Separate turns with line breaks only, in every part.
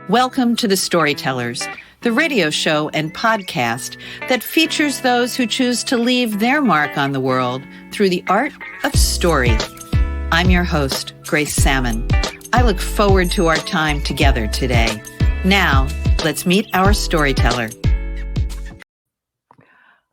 Welcome to the Storytellers, the radio show and podcast that features those who choose to leave their mark on the world through the art of story. I'm your host, Grace Sammon. I look forward to our time together today. Now, let's meet our storyteller.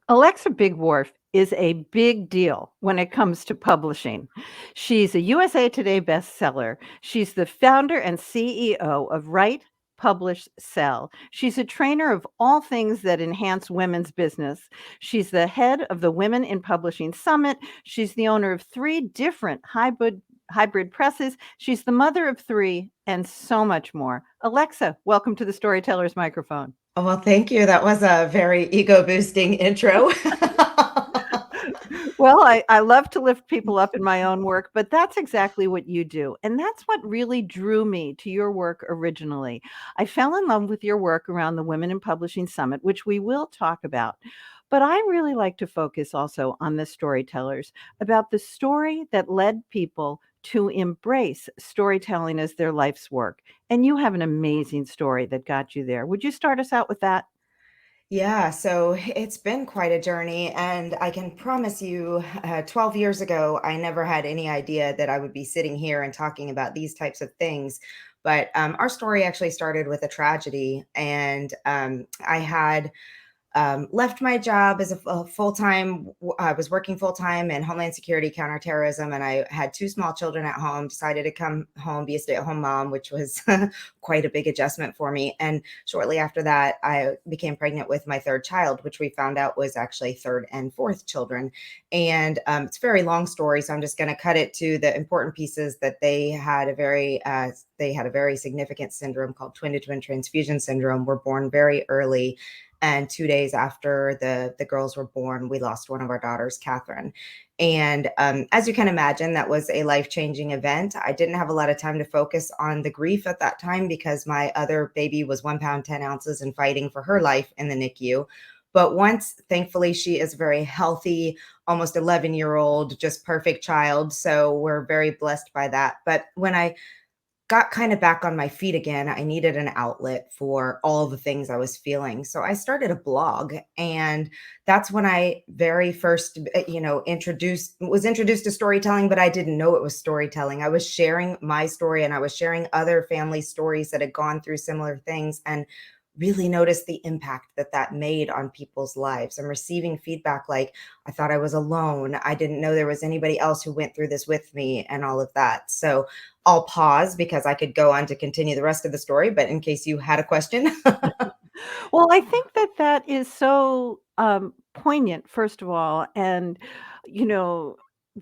Alexa Bigwarfe is a big deal when it comes to publishing. She's a USA Today bestseller. She's the founder and CEO of Write, Publish, Sell. She's a trainer of all things that enhance women's business. She's the head of the Women in Publishing Summit. She's the owner of 3 different hybrid presses. She's the mother of 3 and so much more. Alexa, welcome to the Storyteller's microphone.
Oh, well, thank you. That was a very ego-boosting intro.
Well, I love to lift people up in my own work, but that's exactly what you do. And that's what really drew me to your work originally. I fell in love with your work around the Women in Publishing Summit, which we will talk about. But I really like to focus also on the storytellers, about the story that led people to embrace storytelling as their life's work. And you have an amazing story that got you there. Would you start us out with that?
Yeah, so it's been quite a journey, and I can promise you, 12 years ago, I never had any idea that I would be sitting here and talking about these types of things. But our story actually started with a tragedy, and I had left my job as a full-time. I was working full-time in Homeland Security counterterrorism, and I had 2 small children at home, decided to come home, be a stay-at-home mom, which was quite a big adjustment for me. And shortly after that, I became pregnant with my 3rd child, which we found out was actually 3rd and 4th children. And it's a very long story, so I'm just going to cut it to the important pieces. That they had a very significant syndrome called twin-to-twin transfusion syndrome. Were born very early. And 2 days after the girls were born, we lost one of our daughters, Catherine. And as you can imagine, that was a life-changing event. I didn't have a lot of time to focus on the grief at that time because my other baby was 1 pound, 10 ounces and fighting for her life in the NICU. But once, thankfully, she is a very healthy, almost 11-year-old, just perfect child. So we're very blessed by that. But when I got kind of back on my feet again, I needed an outlet for all the things I was feeling. So I started a blog, and that's when I very first, was introduced to storytelling, but I didn't know it was storytelling. I was sharing my story, and I was sharing other family stories that had gone through similar things, and really noticed the impact that made on people's lives. I'm receiving feedback like, I thought I was alone. I didn't know there was anybody else who went through this with me, and all of that. So I'll pause because I could go on to continue the rest of the story, but in case you had a question.
Well, I think that is so poignant, first of all. And, you know,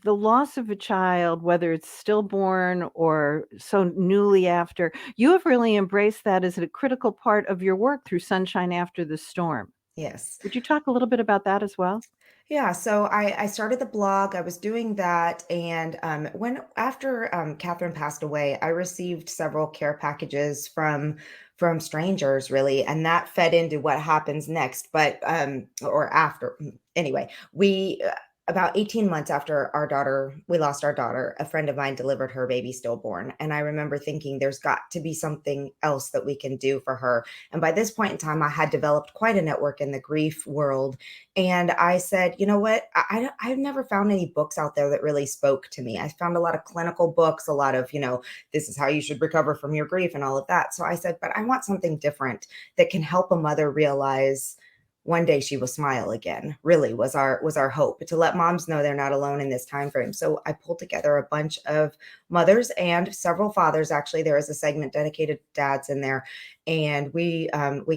the loss of a child, whether it's stillborn or so newly after, you have really embraced that as a critical part of your work through Sunshine After the Storm.
Yes.
Would you talk a little bit about that as well?
Yeah, so I started the blog. I was doing that, and after Catherine passed away, I received several care packages from strangers, really, and that fed into what happens next. But or after, anyway, we about 18 months after we lost our daughter, a friend of mine delivered her baby stillborn, and I remember thinking, there's got to be something else that we can do for her. And by this point in time, I had developed quite a network in the grief world. And I said, you know what? I've never found any books out there that really spoke to me. I found a lot of clinical books, a lot of, this is how you should recover from your grief and all of that. So I said, but I want something different that can help a mother realize one day she will smile again, really was our hope, to let moms know they're not alone in this time frame. So I pulled together a bunch of mothers and several fathers. Actually, there is a segment dedicated to dads in there. And we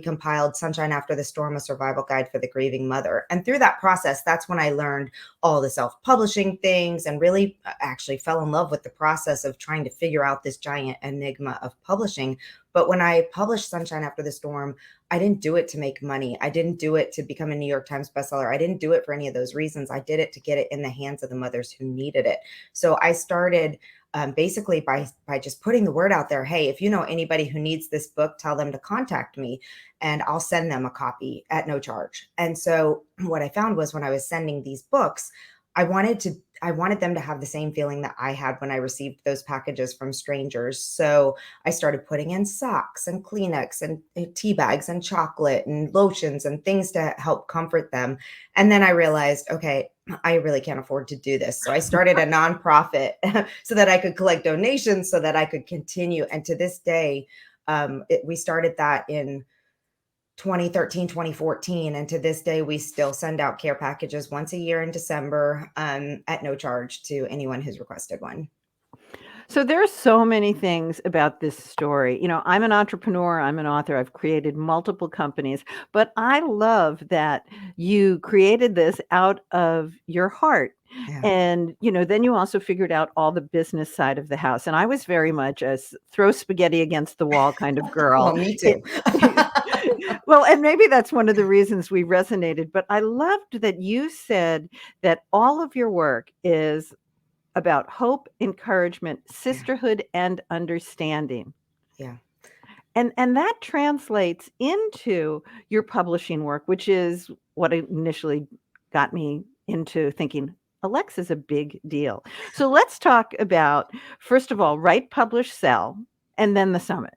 compiled Sunshine After the Storm, a survival guide for the grieving mother. And through that process, that's when I learned all the self-publishing things and really actually fell in love with the process of trying to figure out this giant enigma of publishing. But when I published Sunshine After the Storm, I didn't do it to make money. I didn't do it to become a New York Times bestseller. I didn't do it for any of those reasons. I did it to get it in the hands of the mothers who needed it. So I started basically by just putting the word out there. Hey, if you know anybody who needs this book, tell them to contact me and I'll send them a copy at no charge. And so what I found was when I was sending these books, I wanted to I wanted them to have the same feeling that I had when I received those packages from strangers. So I started putting in socks and Kleenex and tea bags and chocolate and lotions and things to help comfort them. And then I realized, okay, I really can't afford to do this. So I started a nonprofit so that I could collect donations so that I could continue. And to this day, we started that in 2013, 2014. And to this day, we still send out care packages once a year in December at no charge to anyone who's requested one.
So there are so many things about this story. I'm an entrepreneur, I'm an author, I've created multiple companies, but I love that you created this out of your heart.
Yeah.
And, then you also figured out all the business side of the house. And I was very much a throw spaghetti against the wall kind of girl.
Well, me too.
Well, and maybe that's one of the reasons we resonated, but I loved that you said that all of your work is about hope, encouragement, sisterhood, and understanding.
Yeah.
And that translates into your publishing work, which is what initially got me into thinking Alexa's a big deal. So let's talk about, first of all, write, publish, sell, and then the summit.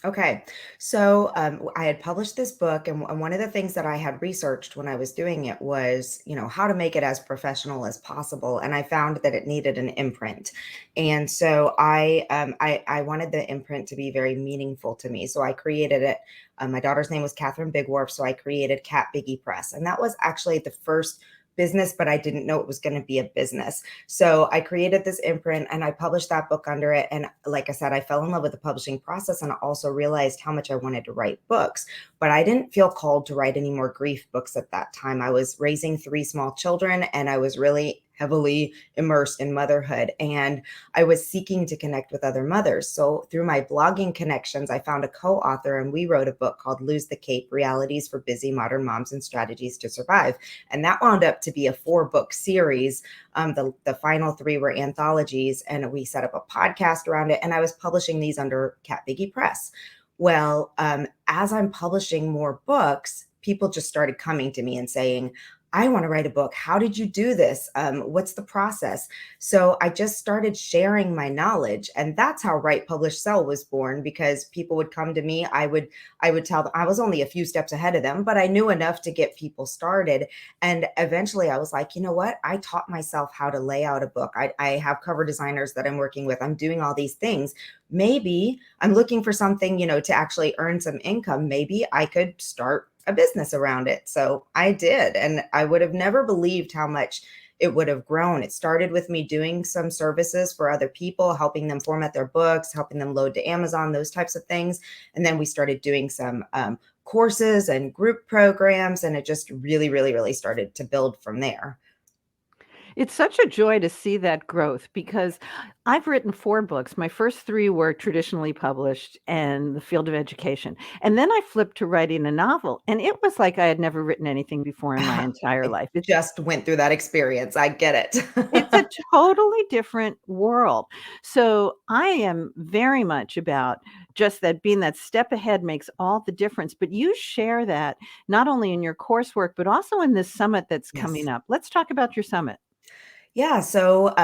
Okay. So I had published this book, and one of the things that I had researched when I was doing it was, how to make it as professional as possible. And I found that it needed an imprint. And so I wanted the imprint to be very meaningful to me. So I created it. My daughter's name was Catherine Bigwarfe. So I created Cat Biggie Press. And that was actually the first business, but I didn't know it was going to be a business. So I created this imprint and I published that book under it. And like I said, I fell in love with the publishing process and I also realized how much I wanted to write books, but I didn't feel called to write any more grief books at that time. I was raising 3 small children and I was really heavily immersed in motherhood. And I was seeking to connect with other mothers. So through my blogging connections, I found a co-author and we wrote a book called Lose the Cape: Realities for Busy Modern Moms and Strategies to Survive. And that wound up to be a 4-book series. The final 3 were anthologies, and we set up a podcast around it. And I was publishing these under Cat Biggie Press. Well, as I'm publishing more books, people just started coming to me and saying, I want to write a book. How did you do this? What's the process? So I just started sharing my knowledge, and that's how Write, Publish, Sell was born. Because people would come to me, I would tell them I was only a few steps ahead of them, but I knew enough to get people started. And eventually, I was like, you know what? I taught myself how to lay out a book. I have cover designers that I'm working with. I'm doing all these things. Maybe I'm looking for something, to actually earn some income. Maybe I could start a business around it. So I did. And I would have never believed how much it would have grown. It started with me doing some services for other people, helping them format their books, helping them load to Amazon, those types of things. And then we started doing some courses and group programs. And it just really, really, really started to build from there.
It's such a joy to see that growth because I've written 4 books. My first 3 were traditionally published in the field of education. And then I flipped to writing a novel. And it was like I had never written anything before in my entire life.
I just went through that experience. I get it.
It's a totally different world. So I am very much about just that being that step ahead makes all the difference. But you share that not only in your coursework, but also in this summit that's coming up. Let's talk about your summit.
Yeah. So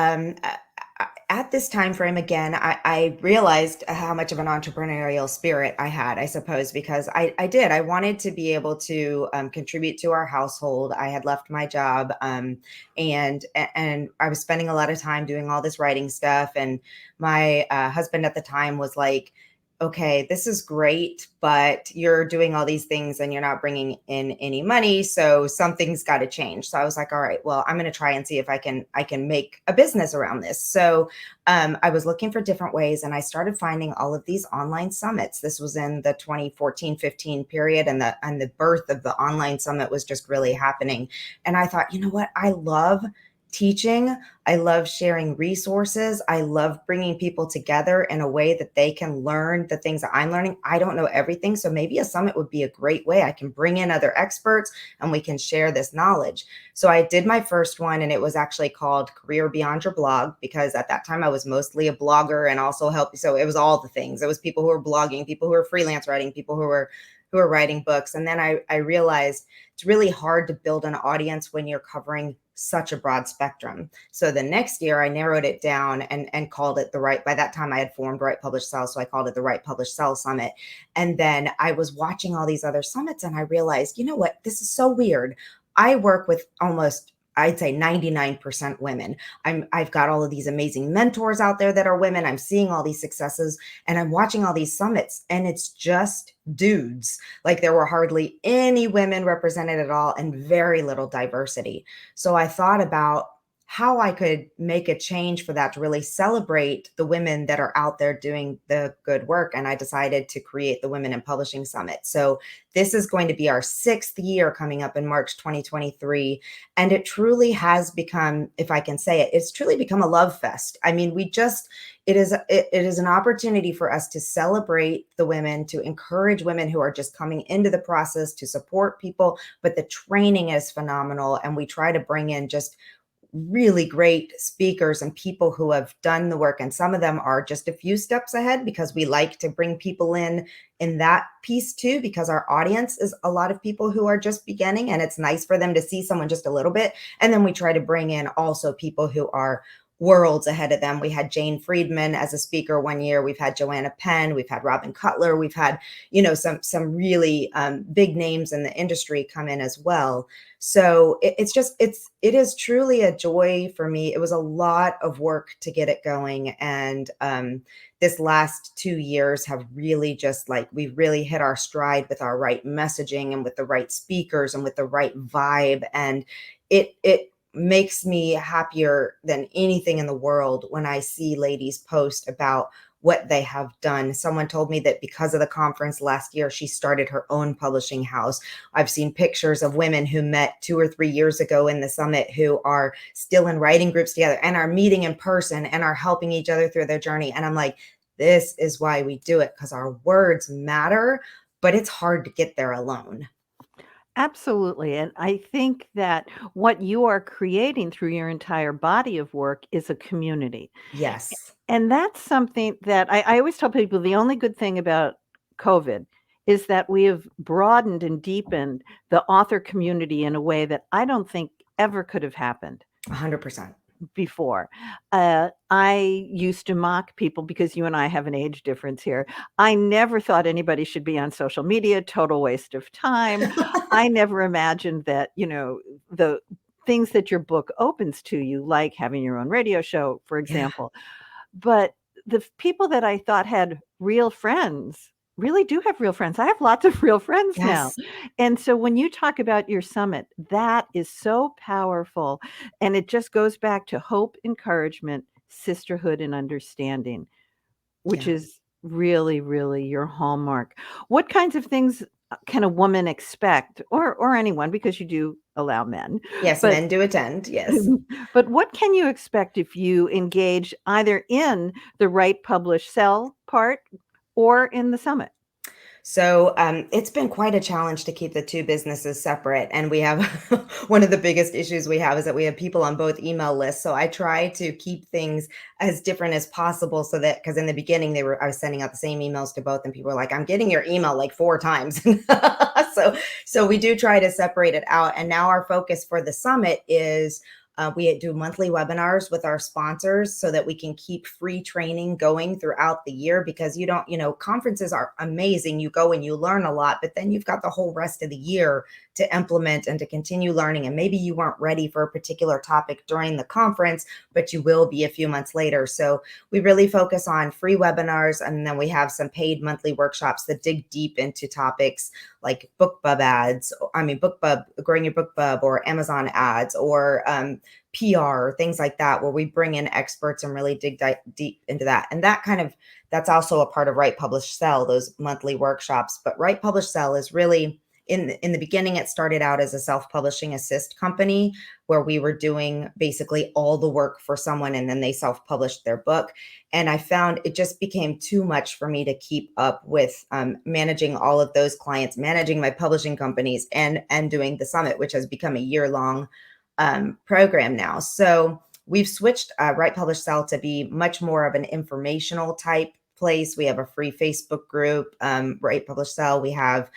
at this time frame, again, I realized how much of an entrepreneurial spirit I had, I suppose, because I wanted to be able to contribute to our household. I had left my job and I was spending a lot of time doing all this writing stuff. And my husband at the time was like, okay, this is great, but you're doing all these things and you're not bringing in any money. So something's got to change. So I was like, all right, well, I'm going to try and see if I can make a business around this. So I was looking for different ways and I started finding all of these online summits. This was in the 2014-15 period, and the birth of the online summit was just really happening. And I thought, you know what? I love teaching. I love sharing resources. I love bringing people together in a way that they can learn the things that I'm learning. I don't know everything. So maybe a summit would be a great way. I can bring in other experts and we can share this knowledge. So I did my first one, and it was actually called Career Beyond Your Blog, because at that time I was mostly a blogger and also so it was all the things. It was people who were blogging, people who were freelance writing, people who were writing books. And then I realized it's really hard to build an audience when you're covering such a broad spectrum. So the next year I narrowed it down and called it by that time I had formed Write Publish Sell. So I called it the Write Publish Sell Summit. And then I was watching all these other summits and I realized, you know what, this is so weird. I work with I'd say 99% women. I've got all of these amazing mentors out there that are women. I'm seeing all these successes and I'm watching all these summits and it's just dudes. Like there were hardly any women represented at all and very little diversity. So I thought about how I could make a change for that to really celebrate the women that are out there doing the good work. And I decided to create the Women in Publishing Summit. So this is going to be our 6th year coming up in March 2023. And it truly has become, if I can say it, it's truly become a love fest. I mean, it is an opportunity for us to celebrate the women, to encourage women who are just coming into the process, to support people, but the training is phenomenal. And we try to bring in just really great speakers and people who have done the work. And some of them are just a few steps ahead because we like to bring people in that piece too, because our audience is a lot of people who are just beginning and it's nice for them to see someone just a little bit. And then we try to bring in also people who are worlds ahead of them. We had Jane Friedman as a speaker one year. We've had Joanna Penn. We've had Robin Cutler. We've had, some really big names in the industry come in as well. So it is truly a joy for me. It was a lot of work to get it going. And this last 2 years have really we've really hit our stride with our right messaging and with the right speakers and with the right vibe. And it makes me happier than anything in the world when I see ladies post about what they have done. Someone told me that because of the conference last year, she started her own publishing house. I've seen pictures of women who met 2 or 3 years ago in the summit who are still in writing groups together and are meeting in person and are helping each other through their journey. And I'm like, this is why we do it, because our words matter, but it's hard to get there alone.
Absolutely. And I think that what you are creating through your entire body of work is a community.
Yes.
And that's something that I always tell people the only good thing about COVID is that we have broadened and deepened the author community in a way that I don't think ever could have happened
100%.
before. I used to mock people because you and I have an age difference here. I never thought anybody should be on social media, total waste of time. I never imagined that, the things that your book opens to you, like having your own radio show, for example. But the people that I thought had real friends really do have real friends. I have lots of real friends now.
Yes.
And so when you talk about your summit, that is so powerful. And it just goes back to hope, encouragement, sisterhood, and understanding, which
Yeah.
is really, really your hallmark. What kinds of things can a woman expect, or anyone, because you do allow men?
Yes,
But
men do attend. Yes.
but what can you expect if you engage either in the Write, Publish, Sell part or in the summit?
So it's been quite a challenge to keep the two businesses separate. And we have one of the biggest issues we have is that we have people on both email lists. So I try to keep things as different as possible so that, because in the beginning I was sending out the same emails to both and people were like, I'm getting your email like 4 times. So we do try to separate it out. And now our focus for the summit is we do monthly webinars with our sponsors so that we can keep free training going throughout the year, because conferences are amazing. You go and you learn a lot, but then you've got the whole rest of the year to implement and to continue learning. And maybe you weren't ready for a particular topic during the conference, but you will be a few months later. So we really focus on free webinars. And then we have some paid monthly workshops that dig deep into topics like BookBub, growing your BookBub, or Amazon ads, or PR, things like that, where we bring in experts and really dig deep into that. And that's also a part of Write, Publish, Sell, those monthly workshops. But Write, Publish, Sell is really, in the beginning, it started out as a self-publishing assist company where we were doing basically all the work for someone and then they self-published their book. And I found it just became too much for me to keep up with managing all of those clients, managing my publishing companies, and doing the summit, which has become a year-long program now. So we've switched Write, Publish, Sell to be much more of an informational type place. We have a free Facebook group, Write, Publish, Sell. We have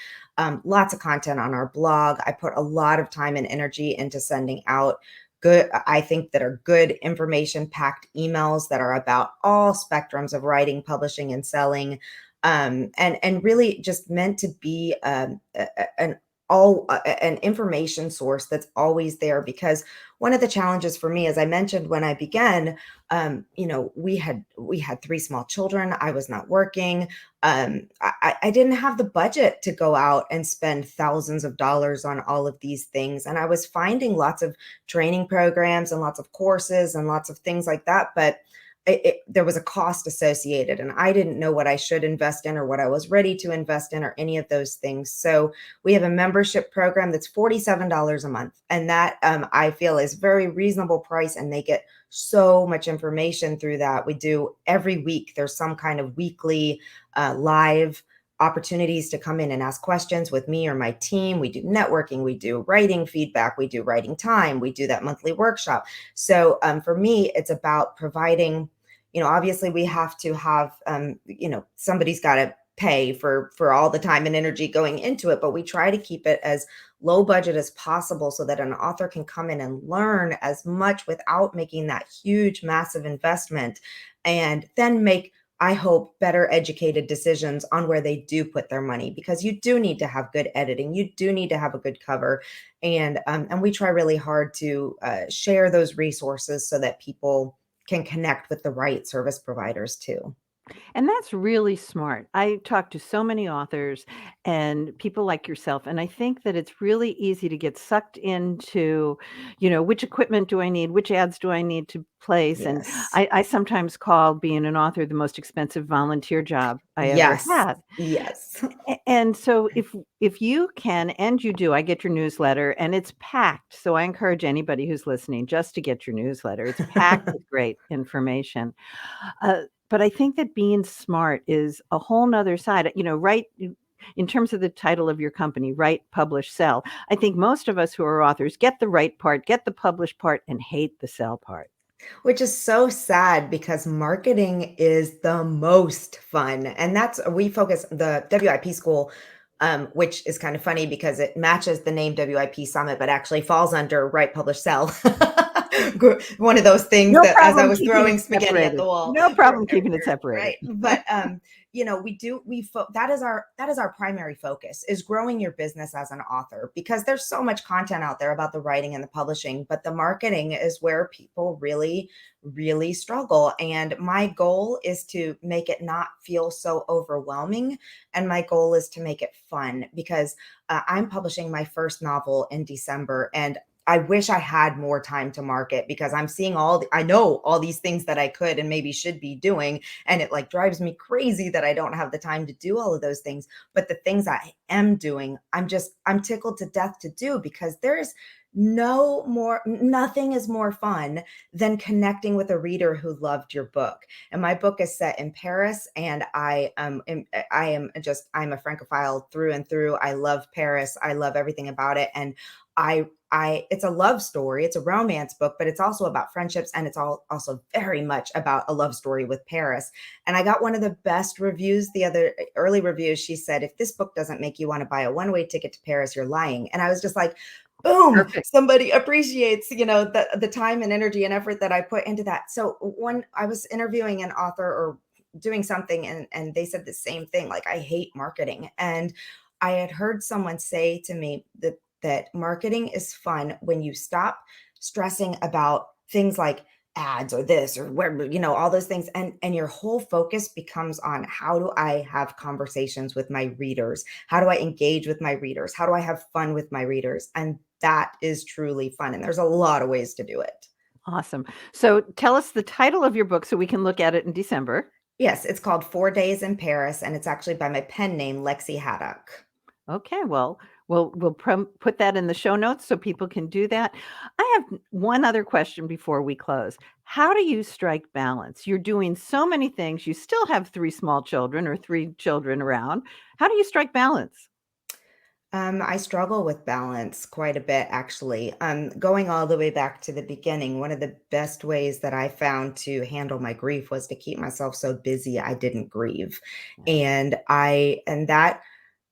lots of content on our blog. I put a lot of time and energy into sending out good, I think that are good information packed emails that are about all spectrums of writing, publishing, and selling. And really just meant to be an information source that's always there. Because one of the challenges for me, as I mentioned when I began, we had three small children. I was not working. I didn't have the budget to go out and spend thousands of dollars on all of these things. And I was finding lots of training programs and lots of courses and lots of things like that. But there was a cost associated, and I didn't know what I should invest in or what I was ready to invest in or any of those things. So we have a membership program that's $47 a month. And that I feel is very reasonable price. And they get so much information through that. We do every week, there's some kind of weekly live opportunities to come in and ask questions with me or my team. We do networking, we do writing feedback, we do writing time, we do that monthly workshop. So for me, it's about providing, obviously we have to have, somebody's got to pay for all the time and energy going into it, but we try to keep it as low budget as possible so that an author can come in and learn as much without making that huge, massive investment, and then make, I hope, better educated decisions on where they do put their money, because you do need to have good editing. You do need to have a good cover. And we try really hard to share those resources so that people can connect with the right service providers too.
And that's really smart. I talk to so many authors and people like yourself, and I think that it's really easy to get sucked into, which equipment do I need? Which ads do I need to place? And
Yes.
I sometimes call being an author the most expensive volunteer job I ever
Yes.
had.
Yes.
And so if you can, and you do, I get your newsletter and it's packed. So I encourage anybody who's listening just to get your newsletter. It's packed with great information. But I think that being smart is a whole nother side. Right in terms of the title of your company, write, publish, sell. I think most of us who are authors get the write part, get the publish part, and hate the sell part.
Which is so sad because marketing is the most fun. And we focus the WIP school, which is kind of funny because it matches the name WIP Summit, but actually falls under Write, Publish, Sell. One of those things
No
that as I
problem
was
keeping
throwing
it
spaghetti at the
separated.
wall.
No problem keeping it
Right.
separated.
But that is our primary focus, is growing your business as an author, because there's so much content out there about the writing and the publishing, but the marketing is where people really, really struggle. And my goal is to make it not feel so overwhelming. And my goal is to make it fun, because I'm publishing my first novel in December, and I wish I had more time to market, because I'm seeing I know all these things that I could and maybe should be doing. And it like drives me crazy that I don't have the time to do all of those things. But the things I am doing, I'm tickled to death to do, because nothing is more fun than connecting with a reader who loved your book. And my book is set in Paris, and I'm a Francophile through and through. I love Paris. I love everything about it. And it's a love story. It's a romance book, but it's also about friendships, and it's also very much about a love story with Paris. And I got one of the best reviews, early reviews. She said, "If this book doesn't make you want to buy a one-way ticket to Paris, you're lying." And I was just like, boom,
Perfect.
somebody appreciates, the time and energy and effort that I put into that. So when I was interviewing an author or doing something, and they said the same thing, like, I hate marketing. And I had heard someone say to me that marketing is fun when you stop stressing about things like ads or this or where, all those things. And your whole focus becomes on, how do I have conversations with my readers? How do I engage with my readers? How do I have fun with my readers? And that is truly fun. And there's a lot of ways to do it.
Awesome. So tell us the title of your book so we can look at it in December.
Yes, it's called 4 Days in Paris, and it's actually by my pen name, Lexi Haddock.
Okay, well, we'll put that in the show notes so people can do that. I have one other question before we close. How do you strike balance? You're doing so many things. You still have three small children or three children around. How do you strike balance?
I struggle with balance quite a bit, actually. Going all the way back to the beginning, one of the best ways that I found to handle my grief was to keep myself so busy I didn't grieve.
Yeah.
And that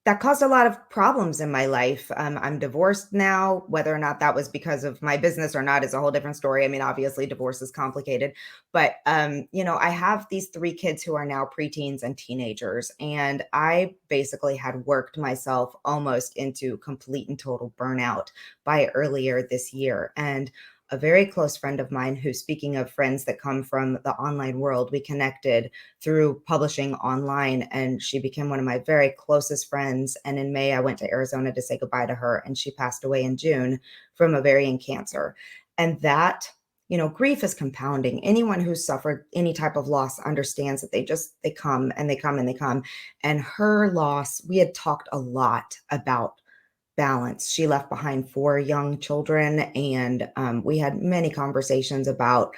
that caused a lot of problems in my life. I'm divorced now. Whether or not that was because of my business or not is a whole different story. I mean, obviously, divorce is complicated, but I have these 3 kids who are now preteens and teenagers, and I basically had worked myself almost into complete and total burnout by earlier this year. And a very close friend of mine, who, speaking of friends that come from the online world, we connected through publishing online, and she became one of my very closest friends. And in May, I went to Arizona to say goodbye to her, and she passed away in June from ovarian cancer. And that, grief is compounding. Anyone who's suffered any type of loss understands that they come and they come and they come. And her loss, we had talked a lot about balance. She left behind 4 young children, and we had many conversations about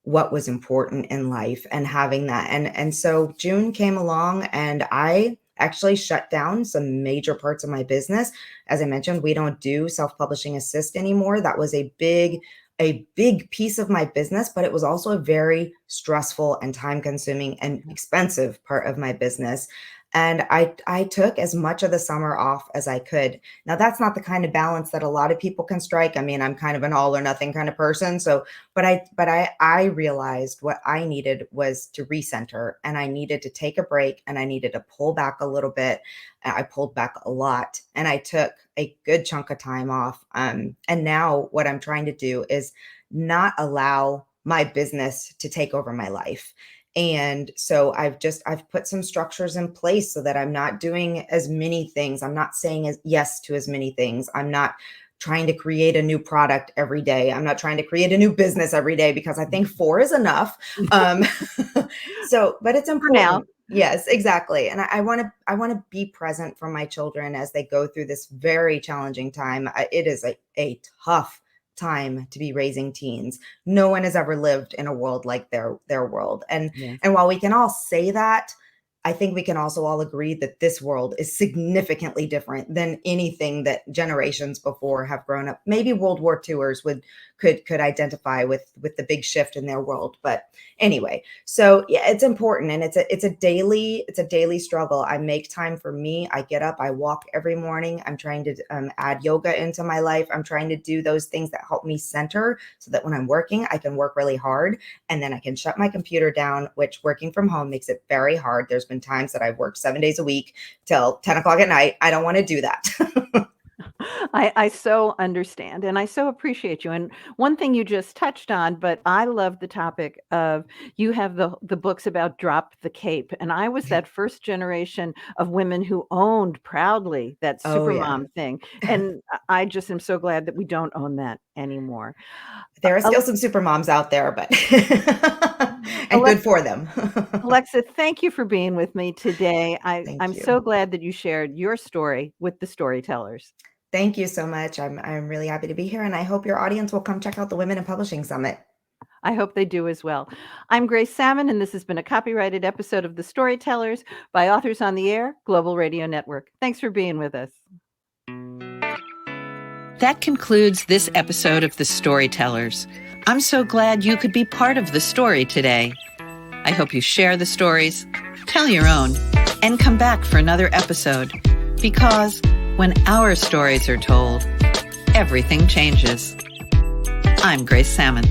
what was important in life and having that. And so June came along, and I actually shut down some major parts of my business. As I mentioned, we don't do self-publishing assist anymore. That was a big piece of my business, but it was also a very stressful and time-consuming and expensive part of my business. And I took as much of the summer off as I could. Now, that's not the kind of balance that a lot of people can strike. I mean, I'm kind of an all or nothing kind of person. So, but I realized what I needed was to recenter, and I needed to take a break, and I needed to pull back a little bit. I pulled back a lot, and I took a good chunk of time off. And now what I'm trying to do is not allow my business to take over my life. And so I've put some structures in place so that I'm not doing as many things. I'm not saying yes to as many things. I'm not trying to create a new product every day. I'm not trying to create a new business every day, because I think 4 is enough. But it's important.
For now.
Yes, exactly. And I want to be present for my children as they go through this very challenging time. It is a tough time to be raising teens. No one has ever lived in a world like their world. And while we can all say that, I think we can also all agree that this world is significantly different than anything that generations before have grown up. Maybe World War IIers could identify with the big shift in their world. But anyway, so yeah, it's important, and it's a daily struggle. I make time for me. I get up, I walk every morning. I'm trying to add yoga into my life. I'm trying to do those things that help me center, so that when I'm working, I can work really hard, and then I can shut my computer down, which working from home makes it very hard. There's been times that I've worked 7 days a week till 10 o'clock at night. I don't want to do that.
I so understand, and I so appreciate you. And one thing you just touched on, but I love the topic of, you have the books about drop the cape. And I was that first generation of women who owned proudly that supermom thing. And I just am so glad that we don't own that anymore.
There are still some supermoms out there, but and good for them.
Alexa, thank you for being with me today. I'm so glad that you shared your story with the Storytellers.
Thank you so much. I'm really happy to be here, and I hope your audience will come check out the Women in Publishing Summit.
I hope they do as well. I'm Grace Sammon, and this has been a copyrighted episode of The Storytellers by Authors on the Air, Global Radio Network. Thanks for being with us.
That concludes this episode of The Storytellers. I'm so glad you could be part of the story today. I hope you share the stories, tell your own, and come back for another episode, because when our stories are told, everything changes. I'm Grace Sammon.